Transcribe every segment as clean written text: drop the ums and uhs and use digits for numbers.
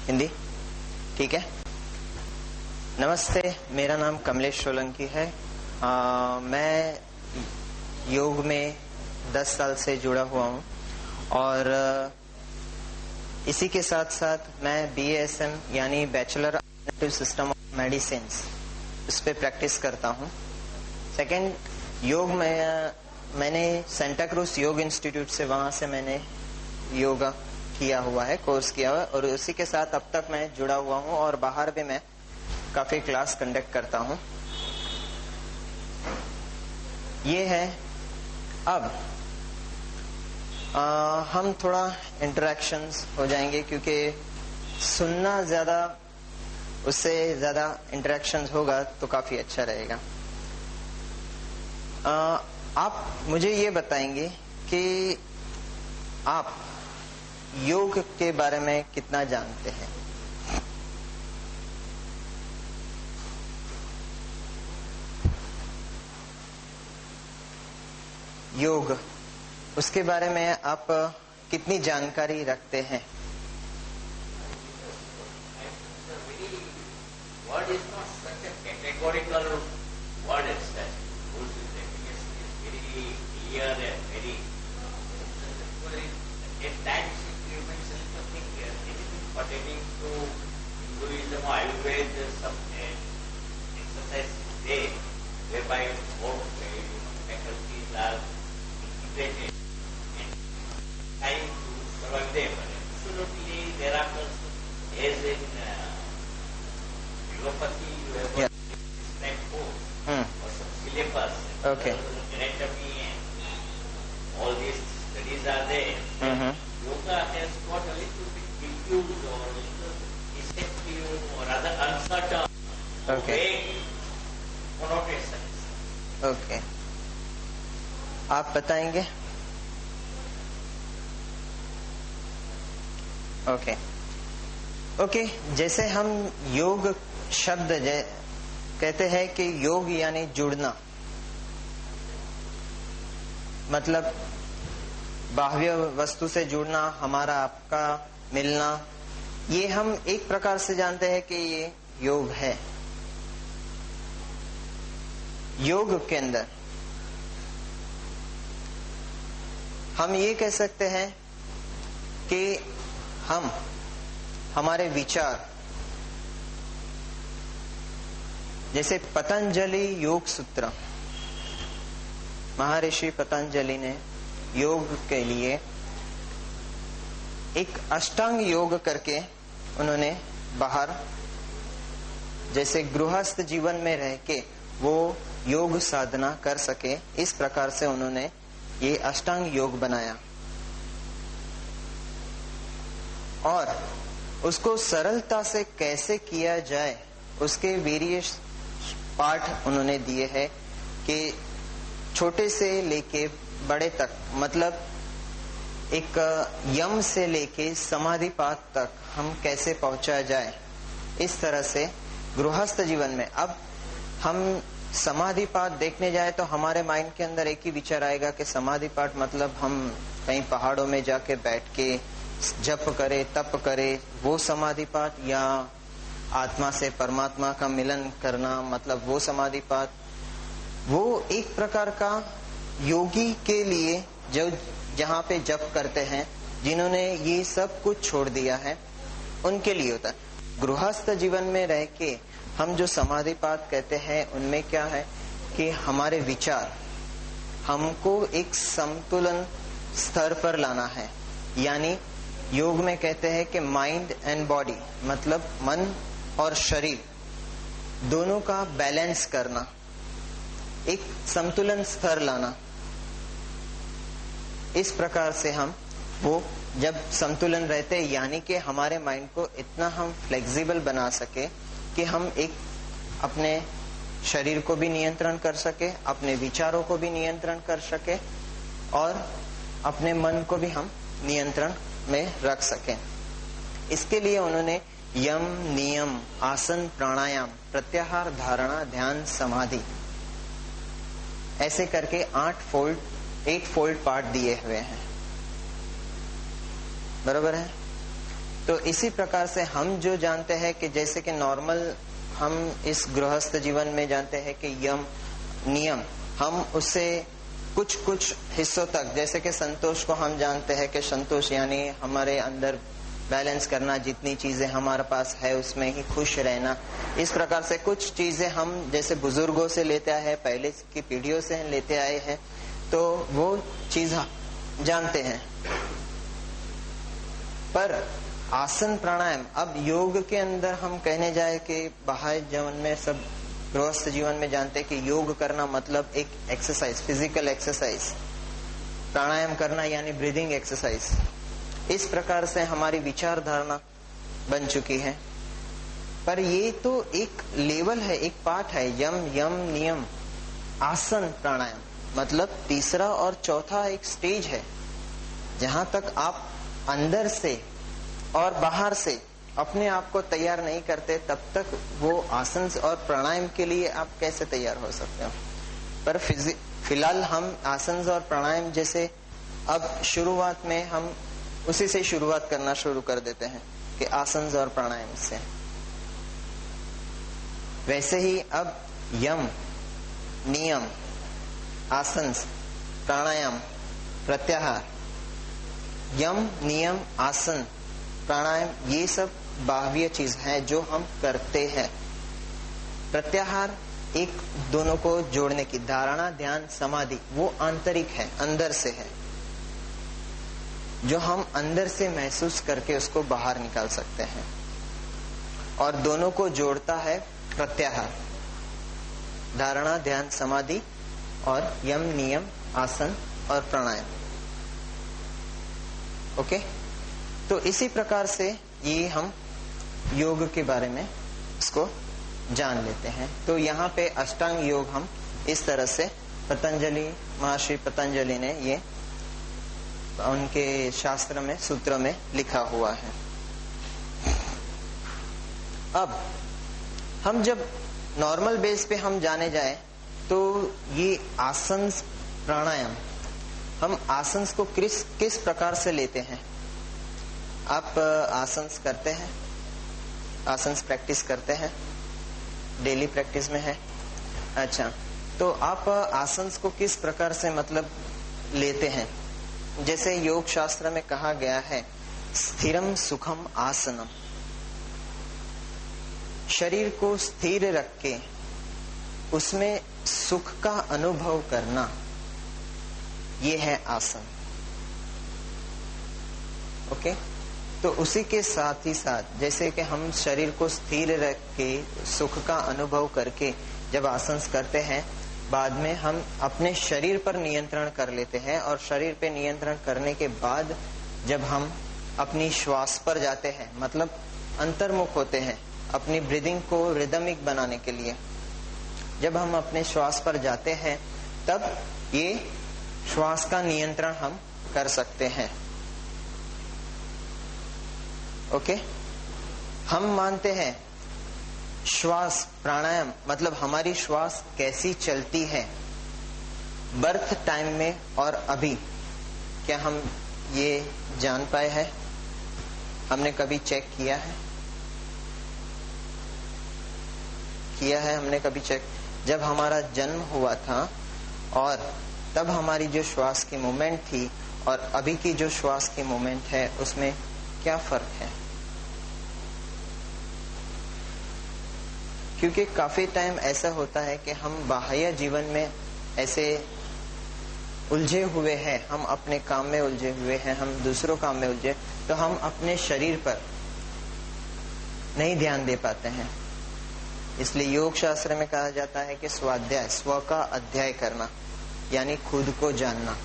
हिंदी ठीक है। नमस्ते, मेरा नाम कमलेश सोलंकी है। मैं योग में 10 साल से जुड़ा हुआ हूँ और इसी के साथ साथ मैं BASM यानी bachelor of system of medicine इस पे प्रैक्टिस करता हूँ। सेकंड, योग में मैंने सेंटा क्रूज योग इंस्टीट्यूट से वहां से मैंने योगा किया हुआ है, कोर्स किया हुआ है और उसी के साथ अब तक मैं जुड़ा हुआ हूँ और बाहर भी मैं काफी क्लास कंडक्ट करता हूँ। ये है। अब हम थोड़ा इंटरेक्शंस हो जाएंगे क्योंकि सुनना ज्यादा, उससे ज्यादा इंटरेक्शंस होगा तो काफी अच्छा रहेगा। आप मुझे ये बताएंगे कि आप योग के बारे में कितना जानते हैं? योग, उसके बारे में आप कितनी जानकारी रखते हैं? Word is not such a categorical word as such. The definition is very clear and very. At times it remains something anything pertaining to Hinduism or Ayurveda, some exercise there, whereby both faculties are integrated and trying to survive them. But absolutely, there are as in Allopathy, you have got prescribed course or some syllabus. Okay. Anatomy and all these studies are there. Yoga has got a little bit diffuse or a little deceptive or rather uncertain, vague connotations. Okay. आप बताएंगे? Okay. जैसे हम योग शब्द कहते हैं कि योग यानी जुड़ना, मतलब बाह्य वस्तु से जुड़ना, हमारा आपका मिलना, ये हम एक प्रकार से जानते हैं कि ये योग है। योग के अंदर हम ये कह सकते हैं कि हमारे विचार, जैसे पतंजलि योग सूत्र, महर्षि पतंजलि ने योग के लिए एक अष्टांग योग करके उन्होंने बाहर, जैसे गृहस्थ जीवन में रह के वो योग साधना कर सके, इस प्रकार से उन्होंने ये अष्टांग योग बनाया और उसको सरलता से कैसे किया जाए उसके वेरियस पार्ट उन्होंने दिए हैं कि छोटे से लेके बड़े तक, मतलब एक यम से लेके समाधिपात तक हम कैसे पहुंचा जाए, इस तरह से गृहस्थ जीवन में। अब हम समाधिपात देखने जाए तो हमारे माइंड के अंदर एक ही विचार आएगा कि समाधिपात मतलब हम कहीं पहाड़ों में जाके बैठ के जप करे, तप करे, वो समाधिपात, या आत्मा से परमात्मा का मिलन करना, मतलब वो समाधिपात। वो एक प्रकार का योगी के लिए जो जहाँ पे जप करते हैं, जिन्होंने ये सब कुछ छोड़ दिया है, उनके लिए होता है। गृहस्थ जीवन में रह के हम जो समाधिपात कहते हैं, उनमें क्या है कि हमारे विचार हमको एक संतुलन स्तर पर लाना है। यानी योग में कहते हैं कि माइंड एंड बॉडी, मतलब मन और शरीर दोनों का बैलेंस करना, एक संतुलन स्तर लाना। इस प्रकार से हम वो जब संतुलन रहते, यानी कि हमारे माइंड को इतना हम फ्लेक्सिबल बना सके कि हम एक अपने शरीर को भी नियंत्रण कर सके, अपने विचारों को भी नियंत्रण कर सके और अपने मन को भी हम नियंत्रण में रख सकें। इसके लिए उन्होंने यम, नियम, आसन, प्राणायाम, प्रत्याहार, धारणा, ध्यान, समाधि, ऐसे करके 8 फोल्ड पार्ट दिए हुए हैं। बरोबर है? तो इसी प्रकार से हम जो जानते हैं कि जैसे कि नॉर्मल हम इस गृहस्थ जीवन में जानते हैं कि यम नियम, हम उससे कुछ कुछ हिस्सों तक, जैसे कि संतोष को हम जानते हैं कि संतोष यानी हमारे अंदर बैलेंस करना, जितनी चीजें हमारे पास है उसमें ही खुश रहना। इस प्रकार से कुछ चीजें हम जैसे बुजुर्गों से लेते आए हैं, पहले की पीढ़ियों से लेते आए हैं, तो वो चीज जानते हैं। पर आसन प्राणायाम, अब योग के अंदर हम कहने जाए कि बाह्य जीवन में सब गृहस्थ जीवन में जानते हैं कि योग करना मतलब एक एक्सरसाइज, फिजिकल एक्सरसाइज, प्राणायाम करना यानी ब्रीदिंग एक्सरसाइज। इस प्रकार से हमारी विचार धारणा बन चुकी है। पर ये तो एक लेवल है, एक पार्ट है। यम यम नियम आसन प्राणायाम मतलब तीसरा और चौथा एक स्टेज है, जहां तक आप अंदर से और बाहर से अपने आप को तैयार नहीं करते, तब तक वो आसन और प्राणायाम के लिए आप कैसे तैयार हो सकते हो। पर फिलहाल हम आसन और प्राणायाम जैसे अब शुरुआत में हम उसी से शुरुआत करना शुरू कर देते हैं कि आसन और प्राणायाम से। वैसे ही अब यम नियम आसन प्राणायाम प्रत्याहार, यम नियम आसन प्राणायाम ये सब बाह्य चीज है जो हम करते हैं। प्रत्याहार एक दोनों को जोड़ने की, धारणा ध्यान समाधि वो आंतरिक है, अंदर से है, जो हम अंदर से महसूस करके उसको बाहर निकाल सकते हैं। और दोनों को जोड़ता है प्रत्याहार, धारणा ध्यान समाधि और यम नियम आसन और प्राणायाम। ओके, तो इसी प्रकार से ये हम योग के बारे में इसको जान लेते हैं। तो यहाँ पे अष्टांग योग हम इस तरह से पतंजलि, महर्षि पतंजलि ने ये उनके शास्त्र में सूत्र में लिखा हुआ है। अब हम जब नॉर्मल बेस पे हम जाने जाए तो ये आसन प्राणायाम, हम आसन को किस प्रकार से लेते हैं। आप आसन करते हैं, आसन प्रैक्टिस करते हैं, डेली प्रैक्टिस में है। अच्छा, तो आप आसन को किस प्रकार से मतलब लेते हैं। जैसे योग शास्त्र में कहा गया है स्थिरम सुखम आसनम, शरीर को स्थिर रख के उसमें सुख का अनुभव करना, ये है आसन। ओके, तो उसी के साथ ही साथ जैसे कि हम शरीर को स्थिर रख के सुख का अनुभव करके जब आसन करते हैं, बाद में हम अपने शरीर पर नियंत्रण कर लेते हैं। और शरीर पे नियंत्रण करने के बाद जब हम अपनी श्वास पर जाते हैं, मतलब अंतर्मुख होते हैं अपनी ब्रीदिंग को रिदमिक बनाने के लिए, जब हम अपने श्वास पर जाते हैं तब ये श्वास का नियंत्रण हम कर सकते हैं। ओके, हम मानते हैं श्वास प्राणायाम मतलब हमारी श्वास कैसी चलती है बर्थ टाइम में और अभी, क्या हम ये जान पाए हैं? हमने कभी चेक किया है? हमने कभी चेक, जब हमारा जन्म हुआ था और तब हमारी जो श्वास की मूवमेंट थी और अभी की जो श्वास की मूवमेंट है उसमें क्या फर्क है? क्योंकि काफी टाइम ऐसा होता है कि हम बाह्य जीवन में ऐसे उलझे हुए हैं, हम अपने काम में उलझे हुए हैं, हम दूसरों काम में उलझे, तो हम अपने शरीर पर नहीं ध्यान दे पाते हैं। इसलिए योग शास्त्र में कहा जाता है कि स्वाध्याय, स्व का अध्याय करना यानी खुद को जानना।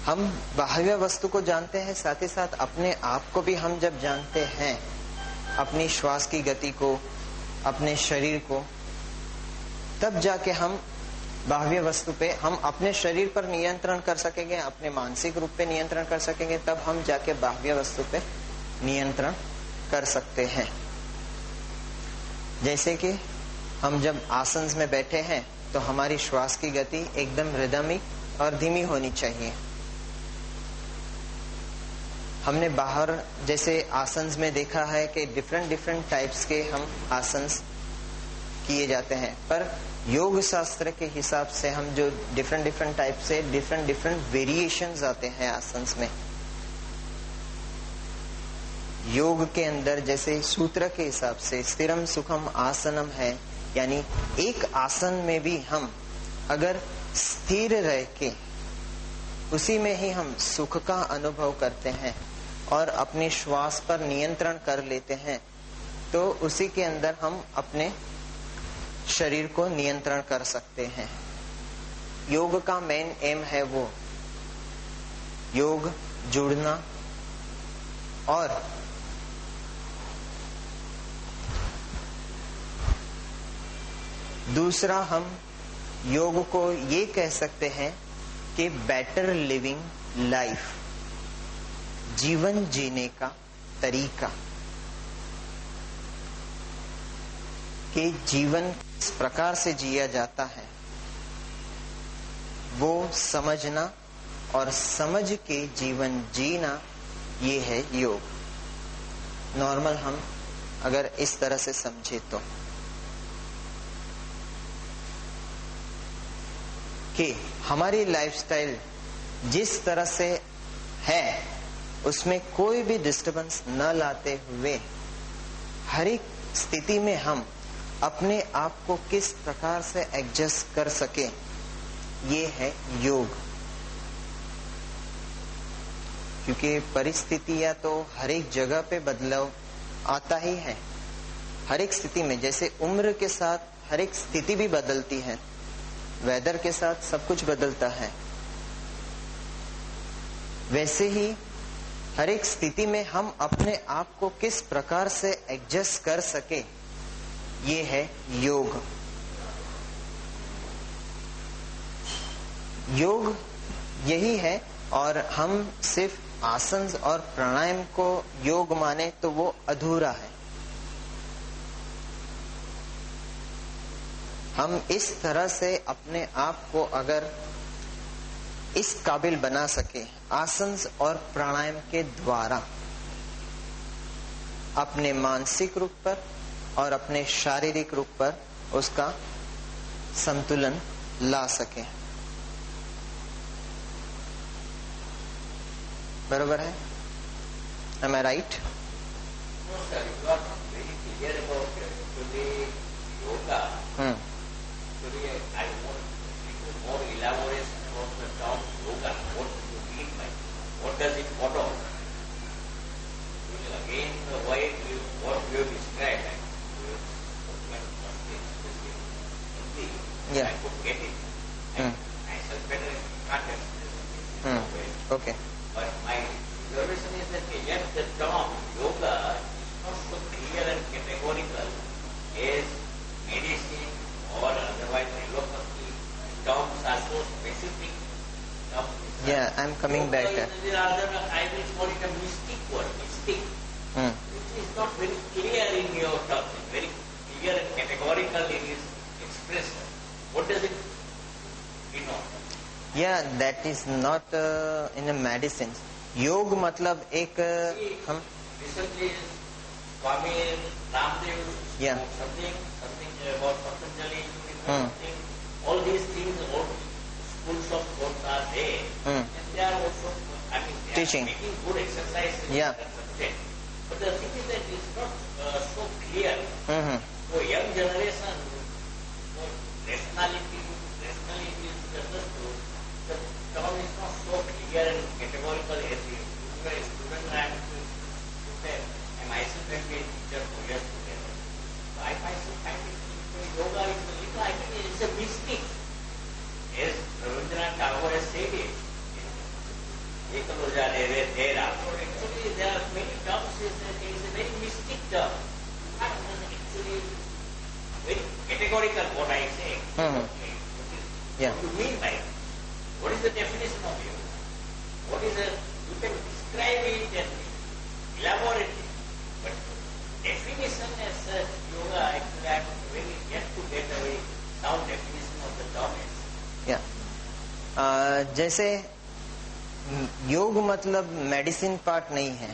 हम बाह्य वस्तु को जानते हैं, साथ ही साथ अपने आप को भी हम जब जानते हैं, अपनी श्वास की गति को, अपने शरीर को, तब जाके हम बाह्य वस्तु पे, हम अपने शरीर पर नियंत्रण कर सकेंगे, अपने मानसिक रूप पे नियंत्रण कर सकेंगे, तब हम जाके बाह्य वस्तु पे नियंत्रण कर सकते हैं। जैसे कि हम जब आसन में बैठे हैं तो हमारी श्वास की गति एकदम रिदमिक और धीमी होनी चाहिए। हमने बाहर जैसे आसन्स में देखा है कि डिफरेंट टाइप्स के हम आसन्स किए जाते हैं, पर योग शास्त्र के हिसाब से हम जो डिफरेंट टाइप से डिफरेंट वेरिएशंस आते हैं आसन्स में। योग के अंदर जैसे सूत्र के हिसाब से स्थिरम सुखम आसनम है, यानी एक आसन में भी हम अगर स्थिर रह के उसी में ही हम सुख का अनुभव करते हैं और अपने श्वास पर नियंत्रण कर लेते हैं, तो उसी के अंदर हम अपने शरीर को नियंत्रण कर सकते हैं। योग का मेन एम है वो योग जुड़ना, और दूसरा हम योग को ये कह सकते हैं कि बेटर लिविंग लाइफ, जीवन जीने का तरीका, कि जीवन किस प्रकार से जिया जाता है वो समझना और समझ के जीवन जीना, ये है योग। नॉर्मल हम अगर इस तरह से समझे तो, कि हमारी लाइफस्टाइल जिस तरह से है उसमें कोई भी डिस्टरबेंस न लाते हुए हर एक स्थिति में हम अपने आप को किस प्रकार से एडजस्ट कर सके, ये है योग। क्योंकि परिस्थितियां तो हर एक जगह पे बदलाव आता ही है, हर एक स्थिति में। जैसे उम्र के साथ हर एक स्थिति भी बदलती है, वेदर के साथ सब कुछ बदलता है, वैसे ही हर एक स्थिति में हम अपने आप को किस प्रकार से एडजस्ट कर सके, ये है योग। योग यही है, और हम सिर्फ आसन और प्राणायाम को योग माने तो वो अधूरा है। हम इस तरह से अपने आप को अगर इस काबिल बना सके आसन और प्राणायाम के द्वारा, अपने मानसिक रूप पर और अपने शारीरिक रूप पर उसका संतुलन ला सके। बरोबर है? Am I right? No, sir, you are not very clear about actually yoga. Actually, I want more elaboration about the term yoga. What do you mean by it? What does it follow? Again, the way what you have described, Yeah. I could get it. Myself better can't explain. Okay. But my observation is that yet the term yoga is not so clear and categorical as medicine or otherwise allopathy. Terms are so specific. Yeah, I'm coming back there. I will call it a mystic word, mystic. Which is not very clear in your terms. It's very clear and categorical in its expression. What does it denote? Yeah, that is not in a medicine. योग मतलब एक हम recently Swami Ramdev Yeah. something about Patanjali, something. All these things, all schools of thought are there, and they are also, I mean, they Teaching. are making good exercises Yeah. in that subject. But the thing is that it's not so clear. For young generation, for rationality is understood. The term is not so clear and categorical as you are a student and I myself have been a teacher for years together. So I myself find it yoga is a little, I think it's a mystic. As Rabindranath Tagore has said it, Ekaloja Dera. Actually there are many terms, it is a very mystic term. Not actually very categorical what I say. Yeah. What do you mean by it? What is the definition of yoga? What is the, you can describe it and elaborate it, but definition as such, yoga, actually I am very yet to get a very sound definition of the term. जैसे योग मतलब medicine part नहीं है,